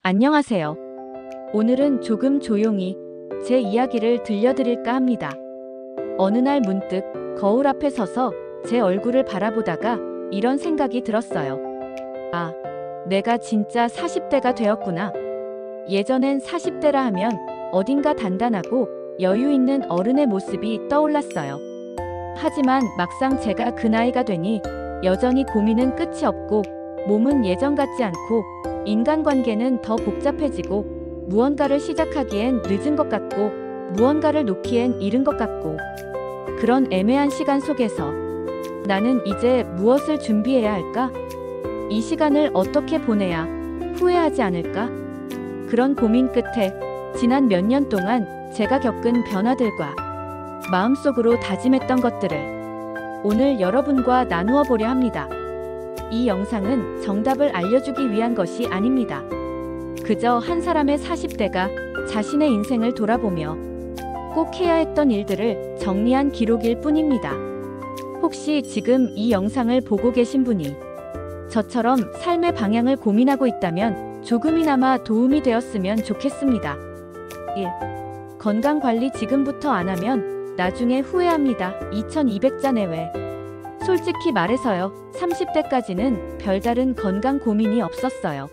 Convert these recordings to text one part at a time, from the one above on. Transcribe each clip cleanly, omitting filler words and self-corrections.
안녕하세요. 오늘은 조금 조용히 제 이야기를 들려드릴까 합니다. 어느 날 문득 거울 앞에 서서 제 얼굴을 바라보다가 이런 생각이 들었어요. 아, 내가 진짜 40대가 되었구나. 예전엔 40대라 하면 어딘가 단단하고 여유 있는 어른의 모습이 떠올랐어요. 하지만 막상 제가 그 나이가 되니 여전히 고민은 끝이 없고 몸은 예전 같지 않고 인간관계는 더 복잡해지고 무언가를 시작하기엔 늦은 것 같고 무언가를 놓기엔 이른 것 같고 그런 애매한 시간 속에서 나는 이제 무엇을 준비해야 할까? 이 시간을 어떻게 보내야 후회하지 않을까? 그런 고민 끝에 지난 몇 년 동안 제가 겪은 변화들과 마음속으로 다짐했던 것들을 오늘 여러분과 나누어 보려 합니다. 이 영상은 정답을 알려주기 위한 것이 아닙니다. 그저 한 사람의 40대가 자신의 인생을 돌아보며 꼭 해야 했던 일들을 정리한 기록일 뿐입니다. 혹시 지금 이 영상을 보고 계신 분이 저처럼 삶의 방향을 고민하고 있다면 조금이나마 도움이 되었으면 좋겠습니다. 1. 건강관리 지금부터 안 하면 나중에 후회합니다. 2200자 내외. 솔직히 말해서요, 30대까지는 별다른 건강 고민이 없었어요.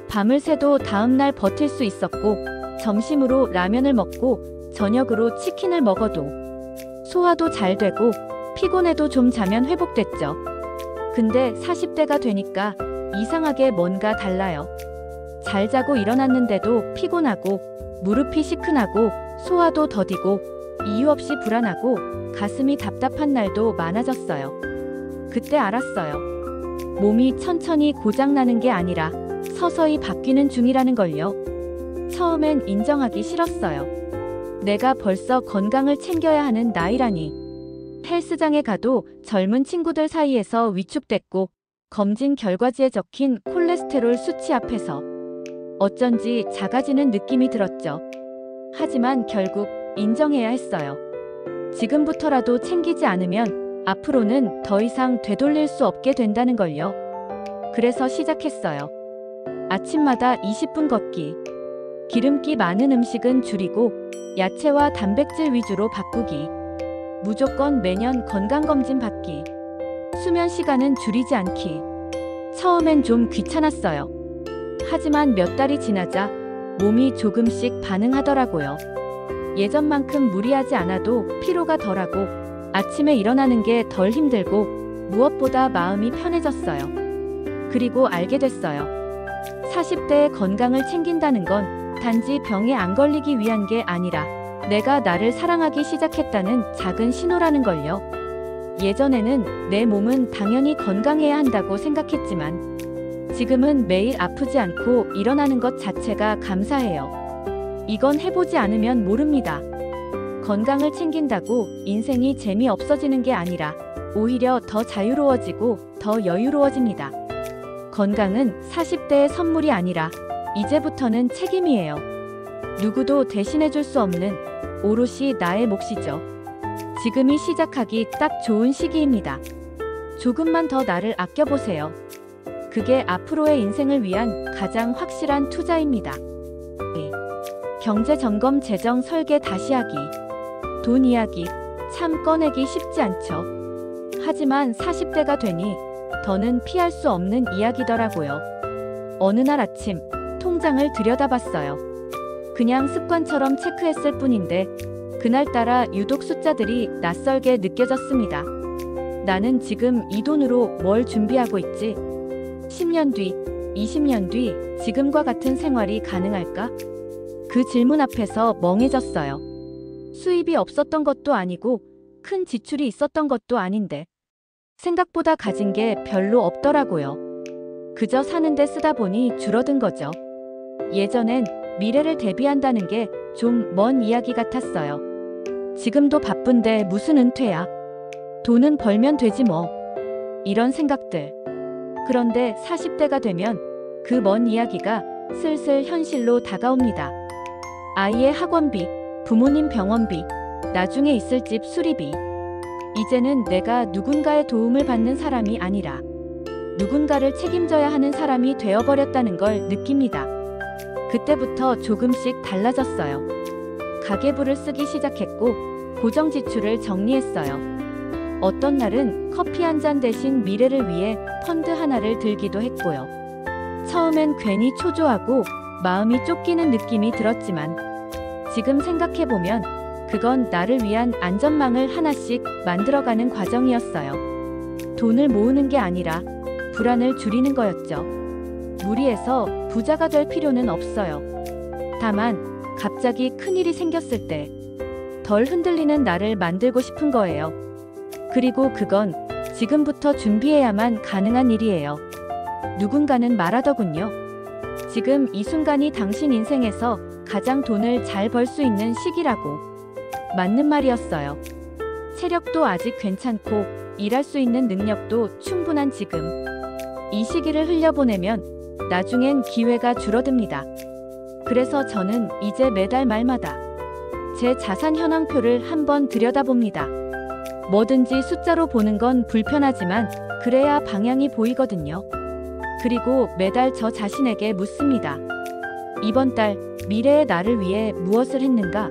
밤을 새도 다음날 버틸 수 있었고, 점심으로 라면을 먹고, 저녁으로 치킨을 먹어도 소화도 잘 되고, 피곤해도 좀 자면 회복됐죠. 근데 40대가 되니까 이상하게 뭔가 달라요. 잘 자고 일어났는데도 피곤하고, 무릎이 시큰하고, 소화도 더디고, 이유 없이 불안하고, 가슴이 답답한 날도 많아졌어요. 그때 알았어요. 몸이 천천히 고장나는 게 아니라 서서히 바뀌는 중이라는 걸요. 처음엔 인정하기 싫었어요. 내가 벌써 건강을 챙겨야 하는 나이라니. 헬스장에 가도 젊은 친구들 사이에서 위축됐고 검진 결과지에 적힌 콜레스테롤 수치 앞에서 어쩐지 작아지는 느낌이 들었죠. 하지만 결국 인정해야 했어요. 지금부터라도 챙기지 않으면 앞으로는 더 이상 되돌릴 수 없게 된다는 걸요. 그래서 시작했어요. 아침마다 20분 걷기. 기름기 많은 음식은 줄이고 야채와 단백질 위주로 바꾸기. 무조건 매년 건강검진 받기. 수면 시간은 줄이지 않기. 처음엔 좀 귀찮았어요. 하지만 몇 달이 지나자 몸이 조금씩 반응하더라고요. 예전만큼 무리하지 않아도 피로가 덜하고 아침에 일어나는 게 덜 힘들고 무엇보다 마음이 편해졌어요. 그리고 알게 됐어요. 40대의 건강을 챙긴다는 건 단지 병에 안 걸리기 위한 게 아니라 내가 나를 사랑하기 시작했다는 작은 신호라는 걸요. 예전에는 내 몸은 당연히 건강해야 한다고 생각했지만 지금은 매일 아프지 않고 일어나는 것 자체가 감사해요. 이건 해보지 않으면 모릅니다. 건강을 챙긴다고 인생이 재미없어지는 게 아니라 오히려 더 자유로워지고 더 여유로워집니다. 건강은 40대의 선물이 아니라 이제부터는 책임이에요. 누구도 대신해줄 수 없는 오롯이 나의 몫이죠. 지금이 시작하기 딱 좋은 시기입니다. 조금만 더 나를 아껴보세요. 그게 앞으로의 인생을 위한 가장 확실한 투자입니다. 경제점검 재정 설계 다시 하기. 돈 이야기 참 꺼내기 쉽지 않죠. 하지만 40대가 되니 더는 피할 수 없는 이야기더라고요. 어느 날 아침 통장을 들여다봤어요. 그냥 습관처럼 체크했을 뿐인데 그날따라 유독 숫자들이 낯설게 느껴졌습니다. 나는 지금 이 돈으로 뭘 준비하고 있지? 10년 뒤, 20년 뒤 지금과 같은 생활이 가능할까? 그 질문 앞에서 멍해졌어요. 수입이 없었던 것도 아니고 큰 지출이 있었던 것도 아닌데 생각보다 가진 게 별로 없더라고요. 그저 사는데 쓰다 보니 줄어든 거죠. 예전엔 미래를 대비한다는 게 좀 먼 이야기 같았어요. 지금도 바쁜데 무슨 은퇴야? 돈은 벌면 되지 뭐. 이런 생각들. 그런데 40대가 되면 그 먼 이야기가 슬슬 현실로 다가옵니다. 아이의 학원비, 부모님 병원비, 나중에 있을 집 수리비. 이제는 내가 누군가의 도움을 받는 사람이 아니라 누군가를 책임져야 하는 사람이 되어버렸다는 걸 느낍니다. 그때부터 조금씩 달라졌어요. 가계부를 쓰기 시작했고 고정 지출을 정리했어요. 어떤 날은 커피 한 잔 대신 미래를 위해 펀드 하나를 들기도 했고요. 처음엔 괜히 초조하고 마음이 쫓기는 느낌이 들었지만 지금 생각해보면 그건 나를 위한 안전망을 하나씩 만들어가는 과정이었어요. 돈을 모으는 게 아니라 불안을 줄이는 거였죠. 무리해서 부자가 될 필요는 없어요. 다만 갑자기 큰일이 생겼을 때 덜 흔들리는 나를 만들고 싶은 거예요. 그리고 그건 지금부터 준비해야만 가능한 일이에요. 누군가는 말하더군요. 지금 이 순간이 당신 인생에서 가장 돈을 잘 벌 수 있는 시기라고. 맞는 말이었어요. 체력도 아직 괜찮고 일할 수 있는 능력도 충분한 지금. 이 시기를 흘려보내면 나중엔 기회가 줄어듭니다. 그래서 저는 이제 매달 말마다 제 자산 현황표를 한번 들여다봅니다. 뭐든지 숫자로 보는 건 불편하지만 그래야 방향이 보이거든요. 그리고 매달 저 자신에게 묻습니다. 이번 달 미래의 나를 위해 무엇을 했는가?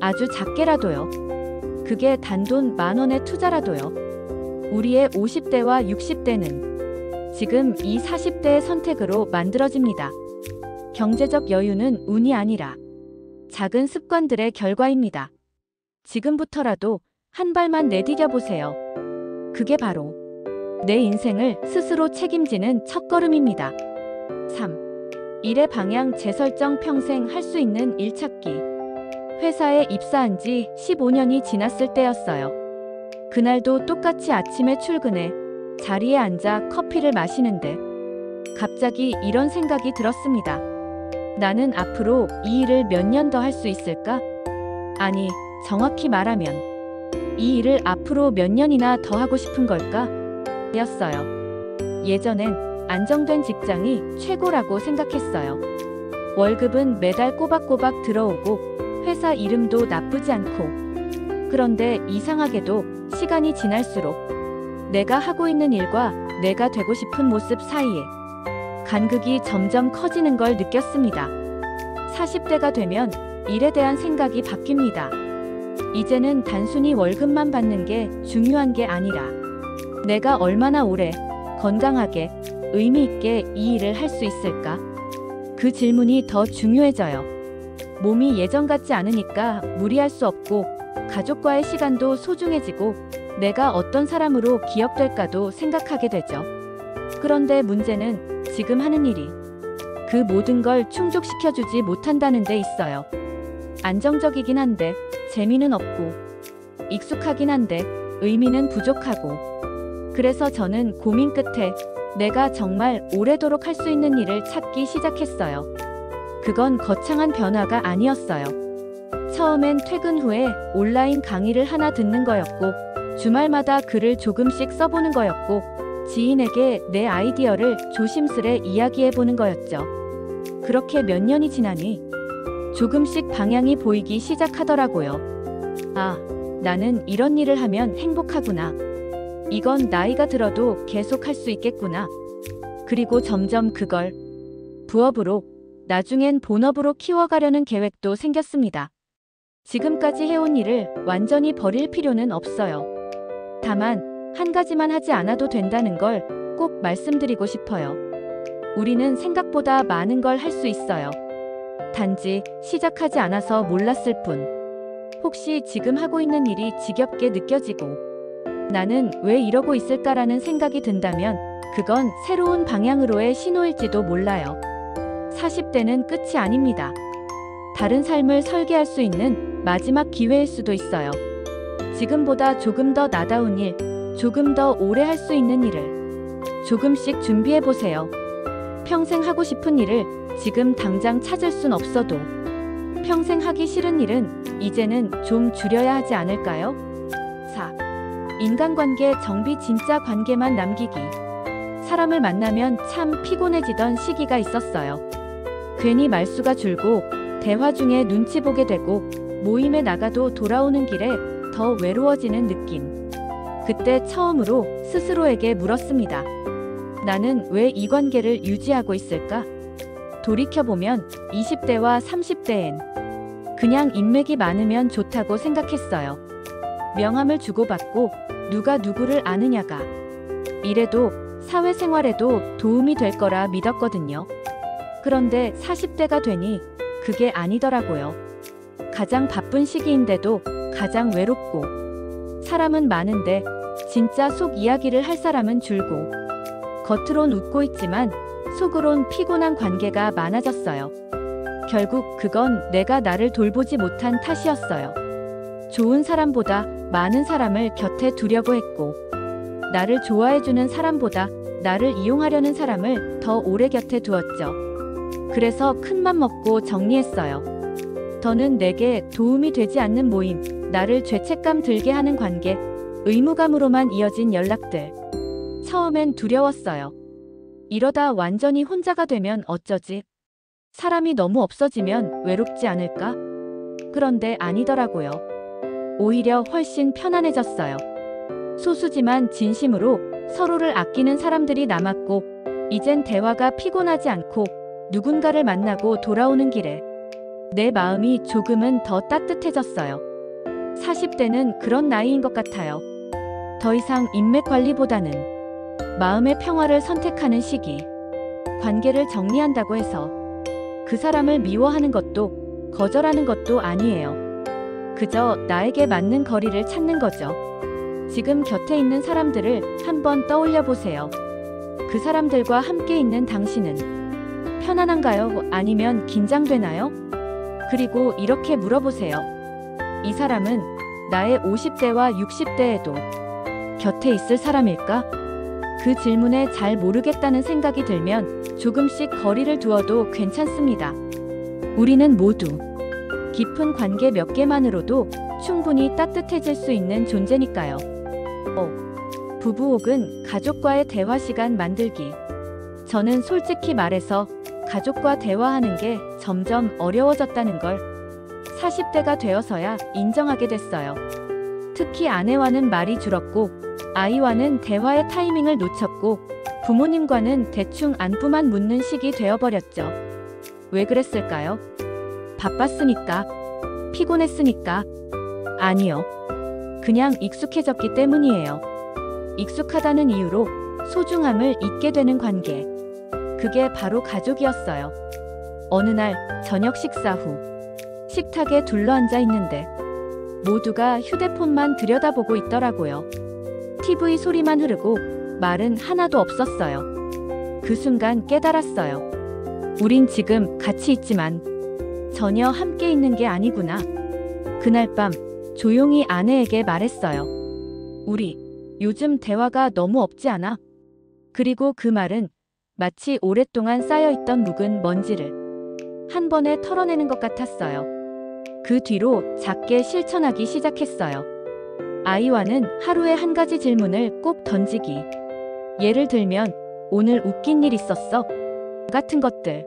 아주 작게라도요. 그게 단돈 10,000원의 투자라도요. 우리의 50대와 60대는 지금 이 40대의 선택으로 만들어집니다. 경제적 여유는 운이 아니라 작은 습관들의 결과입니다. 지금부터라도 한 발만 내디뎌 보세요. 그게 바로 내 인생을 스스로 책임지는 첫걸음입니다. 3. 일의 방향 재설정. 평생 할 수 있는 일 찾기. 회사에 입사한 지 15년이 지났을 때였어요. 그날도 똑같이 아침에 출근해 자리에 앉아 커피를 마시는데 갑자기 이런 생각이 들었습니다. 나는 앞으로 이 일을 몇 년 더 할 수 있을까? 아니, 정확히 말하면 이 일을 앞으로 몇 년이나 더 하고 싶은 걸까? 였어요. 예전엔 안정된 직장이 최고라고 생각했어요. 월급은 매달 꼬박꼬박 들어오고 회사 이름도 나쁘지 않고. 그런데 이상하게도 시간이 지날수록 내가 하고 있는 일과 내가 되고 싶은 모습 사이에 간극이 점점 커지는 걸 느꼈습니다. 40대가 되면 일에 대한 생각이 바뀝니다. 이제는 단순히 월급만 받는 게 중요한 게 아니라 내가 얼마나 오래 건강하게 의미 있게 이 일을 할 수 있을까? 그 질문이 더 중요해져요. 몸이 예전 같지 않으니까 무리할 수 없고 가족과의 시간도 소중해지고 내가 어떤 사람으로 기억될까도 생각하게 되죠. 그런데 문제는 지금 하는 일이 그 모든 걸 충족시켜주지 못한다는 데 있어요. 안정적이긴 한데 재미는 없고 익숙하긴 한데 의미는 부족하고. 그래서 저는 고민 끝에 내가 정말 오래도록 할 수 있는 일을 찾기 시작했어요. 그건 거창한 변화가 아니었어요. 처음엔 퇴근 후에 온라인 강의를 하나 듣는 거였고 주말마다 글을 조금씩 써보는 거였고 지인에게 내 아이디어를 조심스레 이야기해보는 거였죠. 그렇게 몇 년이 지나니 조금씩 방향이 보이기 시작하더라고요. 아, 나는 이런 일을 하면 행복하구나. 이건 나이가 들어도 계속 할 수 있겠구나. 그리고 점점 그걸 부업으로, 나중엔 본업으로 키워가려는 계획도 생겼습니다. 지금까지 해온 일을 완전히 버릴 필요는 없어요. 다만 한 가지만 하지 않아도 된다는 걸 꼭 말씀드리고 싶어요. 우리는 생각보다 많은 걸 할 수 있어요. 단지 시작하지 않아서 몰랐을 뿐. 혹시 지금 하고 있는 일이 지겹게 느껴지고 나는 왜 이러고 있을까라는 생각이 든다면 그건 새로운 방향으로의 신호일지도 몰라요. 40대는 끝이 아닙니다. 다른 삶을 설계할 수 있는 마지막 기회일 수도 있어요. 지금보다 조금 더 나다운 일, 조금 더 오래 할 수 있는 일을 조금씩 준비해보세요. 평생 하고 싶은 일을 지금 당장 찾을 순 없어도 평생 하기 싫은 일은 이제는 좀 줄여야 하지 않을까요? 4. 인간관계 정비. 진짜 관계만 남기기. 사람을 만나면 참 피곤해지던 시기가 있었어요. 괜히 말수가 줄고 대화 중에 눈치 보게 되고 모임에 나가도 돌아오는 길에 더 외로워지는 느낌. 그때 처음으로 스스로에게 물었습니다. 나는 왜 이 관계를 유지하고 있을까? 돌이켜보면 20대와 30대엔 그냥 인맥이 많으면 좋다고 생각했어요. 명함을 주고받고 누가 누구를 아느냐가 이래도 사회생활에도 도움이 될 거라 믿었거든요. 그런데 40대가 되니 그게 아니더라고요. 가장 바쁜 시기인데도 가장 외롭고 사람은 많은데 진짜 속 이야기를 할 사람은 줄고 겉으론 웃고 있지만 속으론 피곤한 관계가 많아졌어요. 결국 그건 내가 나를 돌보지 못한 탓이었어요. 좋은 사람보다 많은 사람을 곁에 두려고 했고 나를 좋아해주는 사람보다 나를 이용하려는 사람을 더 오래 곁에 두었죠. 그래서 큰맘 먹고 정리했어요. 더는 내게 도움이 되지 않는 모임, 나를 죄책감 들게 하는 관계, 의무감으로만 이어진 연락들. 처음엔 두려웠어요. 이러다 완전히 혼자가 되면 어쩌지? 사람이 너무 없어지면 외롭지 않을까? 그런데 아니더라고요. 오히려 훨씬 편안해졌어요. 소수지만 진심으로 서로를 아끼는 사람들이 남았고 이젠 대화가 피곤하지 않고 누군가를 만나고 돌아오는 길에 내 마음이 조금은 더 따뜻해졌어요. 40대는 그런 나이인 것 같아요. 더 이상 인맥 관리보다는 마음의 평화를 선택하는 시기. 관계를 정리한다고 해서 그 사람을 미워하는 것도 거절하는 것도 아니에요. 그저 나에게 맞는 거리를 찾는 거죠. 지금 곁에 있는 사람들을 한번 떠올려 보세요. 그 사람들과 함께 있는 당신은 편안한가요? 아니면 긴장되나요? 그리고 이렇게 물어보세요. 이 사람은 나의 50대와 60대에도 곁에 있을 사람일까? 그 질문에 잘 모르겠다는 생각이 들면 조금씩 거리를 두어도 괜찮습니다. 우리는 모두 깊은 관계 몇 개만으로도 충분히 따뜻해질 수 있는 존재니까요. 부부 혹은 가족과의 대화 시간 만들기. 저는 솔직히 말해서 가족과 대화하는 게 점점 어려워졌다는 걸 40대가 되어서야 인정하게 됐어요. 특히 아내와는 말이 줄었고 아이와는 대화의 타이밍을 놓쳤고 부모님과는 대충 안부만 묻는 식이 되어버렸죠. 왜 그랬을까요? 바빴으니까? 피곤했으니까? 아니요. 그냥 익숙해졌기 때문이에요. 익숙하다는 이유로 소중함을 잊게 되는 관계. 그게 바로 가족이었어요. 어느 날 저녁 식사 후 식탁에 둘러앉아 있는데 모두가 휴대폰만 들여다보고 있더라고요. TV 소리만 흐르고 말은 하나도 없었어요. 그 순간 깨달았어요. 우린 지금 같이 있지만 전혀 함께 있는 게 아니구나. 그날 밤 조용히 아내에게 말했어요. 우리 요즘 대화가 너무 없지 않아? 그리고 그 말은 마치 오랫동안 쌓여있던 묵은 먼지를 한 번에 털어내는 것 같았어요. 그 뒤로 작게 실천하기 시작했어요. 아이와는 하루에 한 가지 질문을 꼭 던지기. 예를 들면 오늘 웃긴 일 있었어? 같은 것들.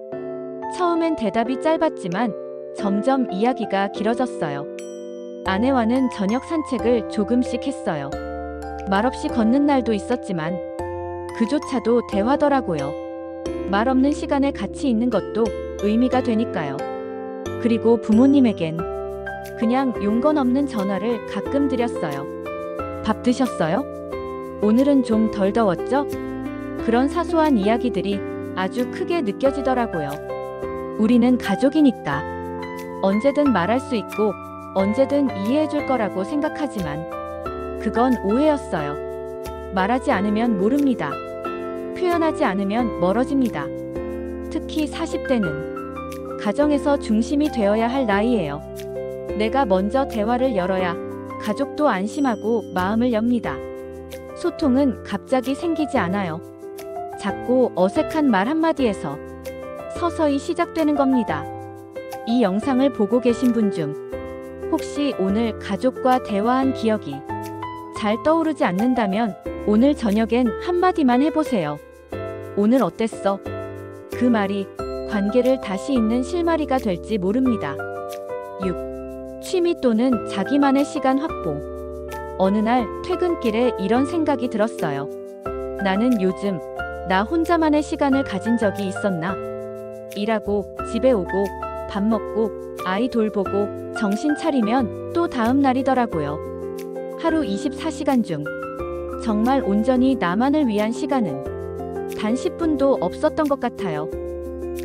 처음엔 대답이 짧았지만 점점 이야기가 길어졌어요. 아내와는 저녁 산책을 조금씩 했어요. 말없이 걷는 날도 있었지만 그조차도 대화더라고요. 말 없는 시간에 같이 있는 것도 의미가 되니까요. 그리고 부모님에겐 그냥 용건 없는 전화를 가끔 드렸어요. 밥 드셨어요? 오늘은 좀 덜 더웠죠? 그런 사소한 이야기들이 아주 크게 느껴지더라고요. 우리는 가족이니까 언제든 말할 수 있고 언제든 이해해줄 거라고 생각하지만 그건 오해였어요. 말하지 않으면 모릅니다. 표현하지 않으면 멀어집니다. 특히 40대는 가정에서 중심이 되어야 할 나이예요. 내가 먼저 대화를 열어야 가족도 안심하고 마음을 엽니다. 소통은 갑자기 생기지 않아요. 작고 어색한 말 한마디에서 서서히 시작되는 겁니다. 이 영상을 보고 계신 분 중 혹시 오늘 가족과 대화한 기억이 잘 떠오르지 않는다면 오늘 저녁엔 한마디만 해보세요. 오늘 어땠어? 그 말이 관계를 다시 잇는 실마리가 될지 모릅니다. 6. 취미 또는 자기만의 시간 확보. 어느 날 퇴근길에 이런 생각이 들었어요. 나는 요즘 나 혼자만의 시간을 가진 적이 있었나? 일하고 집에 오고 밥 먹고 아이 돌보고 정신 차리면 또 다음 날이더라고요. 하루 24시간 중 정말 온전히 나만을 위한 시간은 단 10분도 없었던 것 같아요.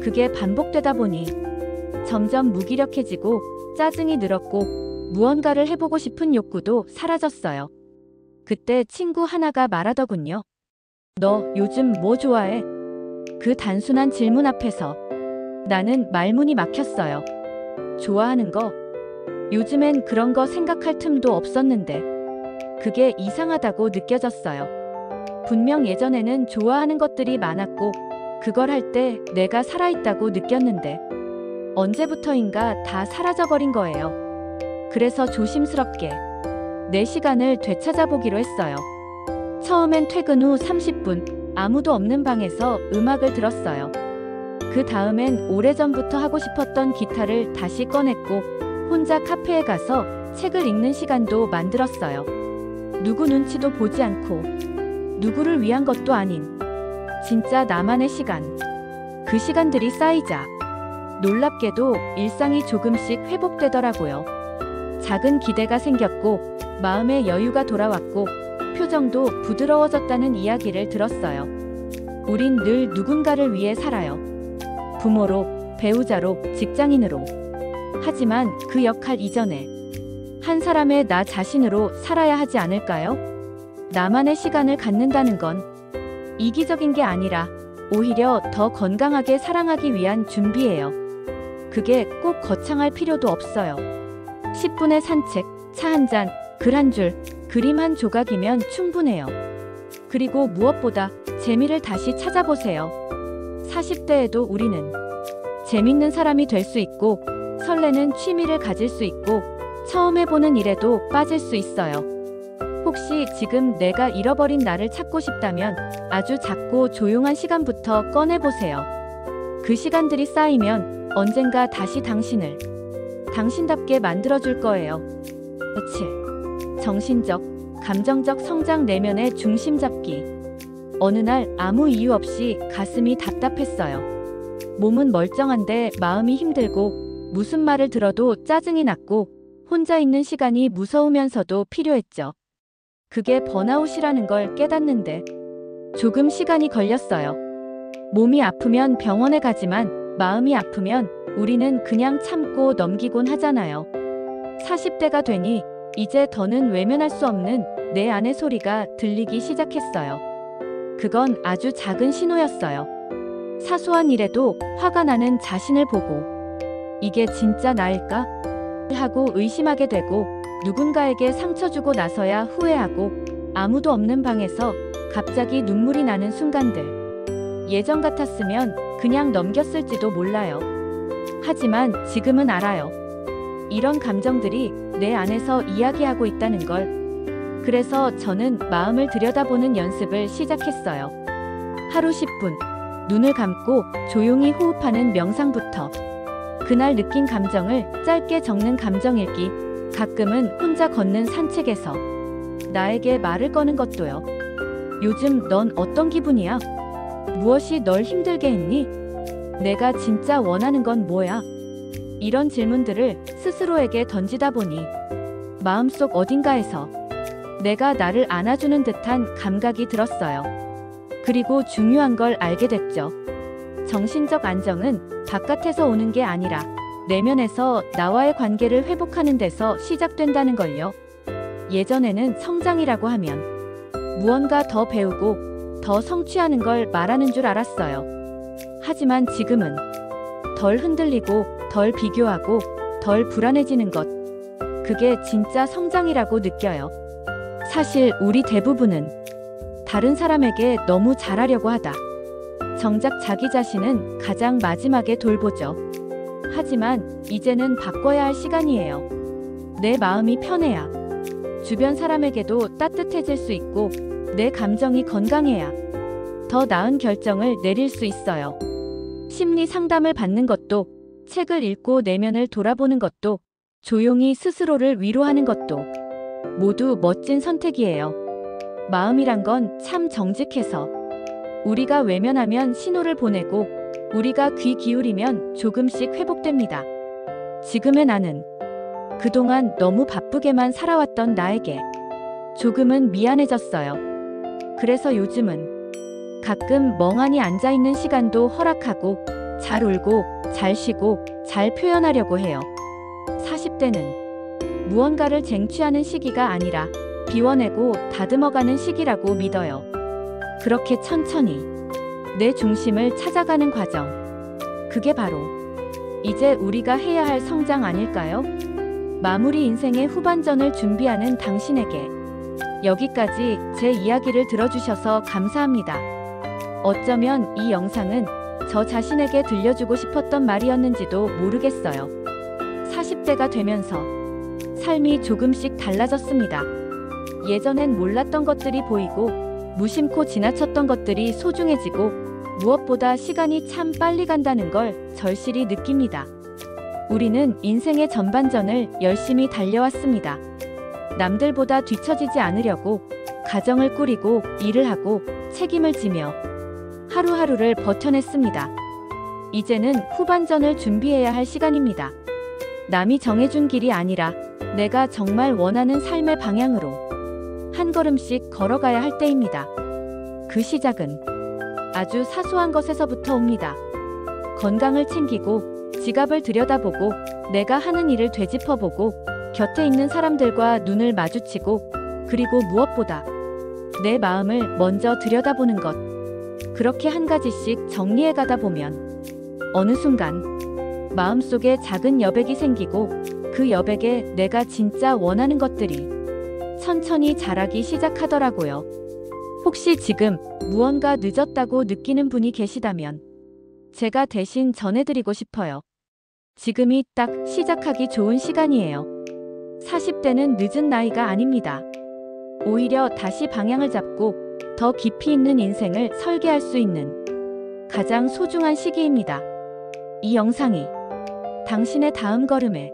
그게 반복되다 보니 점점 무기력해지고 짜증이 늘었고 무언가를 해보고 싶은 욕구도 사라졌어요. 그때 친구 하나가 말하더군요. 너 요즘 뭐 좋아해? 그 단순한 질문 앞에서 나는 말문이 막혔어요. 좋아하는 거? 요즘엔 그런 거 생각할 틈도 없었는데 그게 이상하다고 느껴졌어요. 분명 예전에는 좋아하는 것들이 많았고 그걸 할 때 내가 살아있다고 느꼈는데 언제부터인가 다 사라져버린 거예요. 그래서 조심스럽게 내 시간을 되찾아보기로 했어요. 처음엔 퇴근 후 30분 아무도 없는 방에서 음악을 들었어요. 그 다음엔 오래전부터 하고 싶었던 기타를 다시 꺼냈고 혼자 카페에 가서 책을 읽는 시간도 만들었어요. 누구 눈치도 보지 않고 누구를 위한 것도 아닌 진짜 나만의 시간. 그 시간들이 쌓이자 놀랍게도 일상이 조금씩 회복되더라고요. 작은 기대가 생겼고 마음의 여유가 돌아왔고 표정도 부드러워졌다는 이야기를 들었어요. 우린 늘 누군가를 위해 살아요. 부모로, 배우자로, 직장인으로. 하지만 그 역할 이전에 한 사람의 나 자신으로 살아야 하지 않을까요? 나만의 시간을 갖는다는 건 이기적인 게 아니라 오히려 더 건강하게 사랑하기 위한 준비예요. 그게 꼭 거창할 필요도 없어요. 10분의 산책, 차 한 잔, 글 한 줄, 그림 한 조각이면 충분해요. 그리고 무엇보다 재미를 다시 찾아보세요. 40대에도 우리는 재밌는 사람이 될 수 있고 설레는 취미를 가질 수 있고 처음 해보는 일에도 빠질 수 있어요. 혹시 지금 내가 잃어버린 나를 찾고 싶다면 아주 작고 조용한 시간부터 꺼내보세요. 그 시간들이 쌓이면 언젠가 다시 당신을 당신답게 만들어줄 거예요. 7. 정신적, 감정적 성장 내면의 중심 잡기. 어느 날 아무 이유 없이 가슴이 답답했어요. 몸은 멀쩡한데 마음이 힘들고 무슨 말을 들어도 짜증이 났고 혼자 있는 시간이 무서우면서도 필요했죠. 그게 번아웃이라는 걸 깨닫는데 조금 시간이 걸렸어요. 몸이 아프면 병원에 가지만 마음이 아프면 우리는 그냥 참고 넘기곤 하잖아요. 40대가 되니 이제 더는 외면할 수 없는 내 안의 소리가 들리기 시작했어요. 그건 아주 작은 신호였어요. 사소한 일에도 화가 나는 자신을 보고 이게 진짜 나일까? 하고 의심하게 되고 누군가에게 상처 주고 나서야 후회하고 아무도 없는 방에서 갑자기 눈물이 나는 순간들. 예전 같았으면 그냥 넘겼을지도 몰라요. 하지만 지금은 알아요. 이런 감정들이 내 안에서 이야기하고 있다는 걸. 그래서 저는 마음을 들여다보는 연습을 시작했어요. 하루 10분, 눈을 감고 조용히 호흡하는 명상부터. 그날 느낀 감정을 짧게 적는 감정일기, 가끔은 혼자 걷는 산책에서 나에게 말을 거는 것도요. 요즘 넌 어떤 기분이야? 무엇이 널 힘들게 했니? 내가 진짜 원하는 건 뭐야? 이런 질문들을 스스로에게 던지다 보니 마음속 어딘가에서 내가 나를 안아주는 듯한 감각이 들었어요. 그리고 중요한 걸 알게 됐죠. 정신적 안정은 바깥에서 오는 게 아니라 내면에서 나와의 관계를 회복하는 데서 시작된다는 걸요. 예전에는 성장이라고 하면 무언가 더 배우고 더 성취하는 걸 말하는 줄 알았어요. 하지만 지금은 덜 흔들리고 덜 비교하고 덜 불안해지는 것. 그게 진짜 성장이라고 느껴요. 사실 우리 대부분은 다른 사람에게 너무 잘하려고 하다. 정작 자기 자신은 가장 마지막에 돌보죠. 하지만 이제는 바꿔야 할 시간이에요. 내 마음이 편해야 주변 사람에게도 따뜻해질 수 있고 내 감정이 건강해야 더 나은 결정을 내릴 수 있어요. 심리 상담을 받는 것도, 책을 읽고 내면을 돌아보는 것도, 조용히 스스로를 위로하는 것도 모두 멋진 선택이에요. 마음이란 건 참 정직해서 우리가 외면하면 신호를 보내고 우리가 귀 기울이면 조금씩 회복됩니다. 지금의 나는 그동안 너무 바쁘게만 살아왔던 나에게 조금은 미안해졌어요. 그래서 요즘은 가끔 멍하니 앉아있는 시간도 허락하고 잘 울고 잘 쉬고 잘 표현하려고 해요. 40대는 무언가를 쟁취하는 시기가 아니라 비워내고 다듬어가는 시기라고 믿어요. 그렇게 천천히 내 중심을 찾아가는 과정. 그게 바로 이제 우리가 해야 할 성장 아닐까요? 마무리 인생의 후반전을 준비하는 당신에게 여기까지 제 이야기를 들어주셔서 감사합니다. 어쩌면 이 영상은 저 자신에게 들려주고 싶었던 말이었는지도 모르겠어요. 40대가 되면서 삶이 조금씩 달라졌습니다. 예전엔 몰랐던 것들이 보이고 무심코 지나쳤던 것들이 소중해지고 무엇보다 시간이 참 빨리 간다는 걸 절실히 느낍니다. 우리는 인생의 전반전을 열심히 달려왔습니다. 남들보다 뒤처지지 않으려고 가정을 꾸리고 일을 하고 책임을 지며 하루하루를 버텨냈습니다. 이제는 후반전을 준비해야 할 시간입니다. 남이 정해준 길이 아니라 내가 정말 원하는 삶의 방향으로 한 걸음씩 걸어가야 할 때입니다. 그 시작은 아주 사소한 것에서부터 옵니다. 건강을 챙기고 지갑을 들여다보고 내가 하는 일을 되짚어보고 곁에 있는 사람들과 눈을 마주치고 그리고 무엇보다 내 마음을 먼저 들여다보는 것. 그렇게 한 가지씩 정리해 가다 보면 어느 순간 마음속에 작은 여백이 생기고 그 여백에 내가 진짜 원하는 것들이 천천히 자라기 시작하더라고요. 혹시 지금 무언가 늦었다고 느끼는 분이 계시다면 제가 대신 전해드리고 싶어요. 지금이 딱 시작하기 좋은 시간이에요. 40대는 늦은 나이가 아닙니다. 오히려 다시 방향을 잡고 더 깊이 있는 인생을 설계할 수 있는 가장 소중한 시기입니다. 이 영상이 당신의 다음 걸음에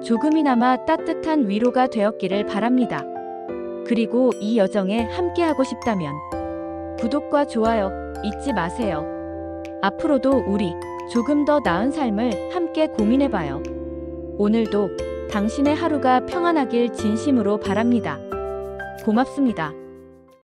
조금이나마 따뜻한 위로가 되었기를 바랍니다. 그리고 이 여정에 함께하고 싶다면 구독과 좋아요 잊지 마세요. 앞으로도 우리 조금 더 나은 삶을 함께 고민해봐요. 오늘도 당신의 하루가 평안하길 진심으로 바랍니다. 고맙습니다.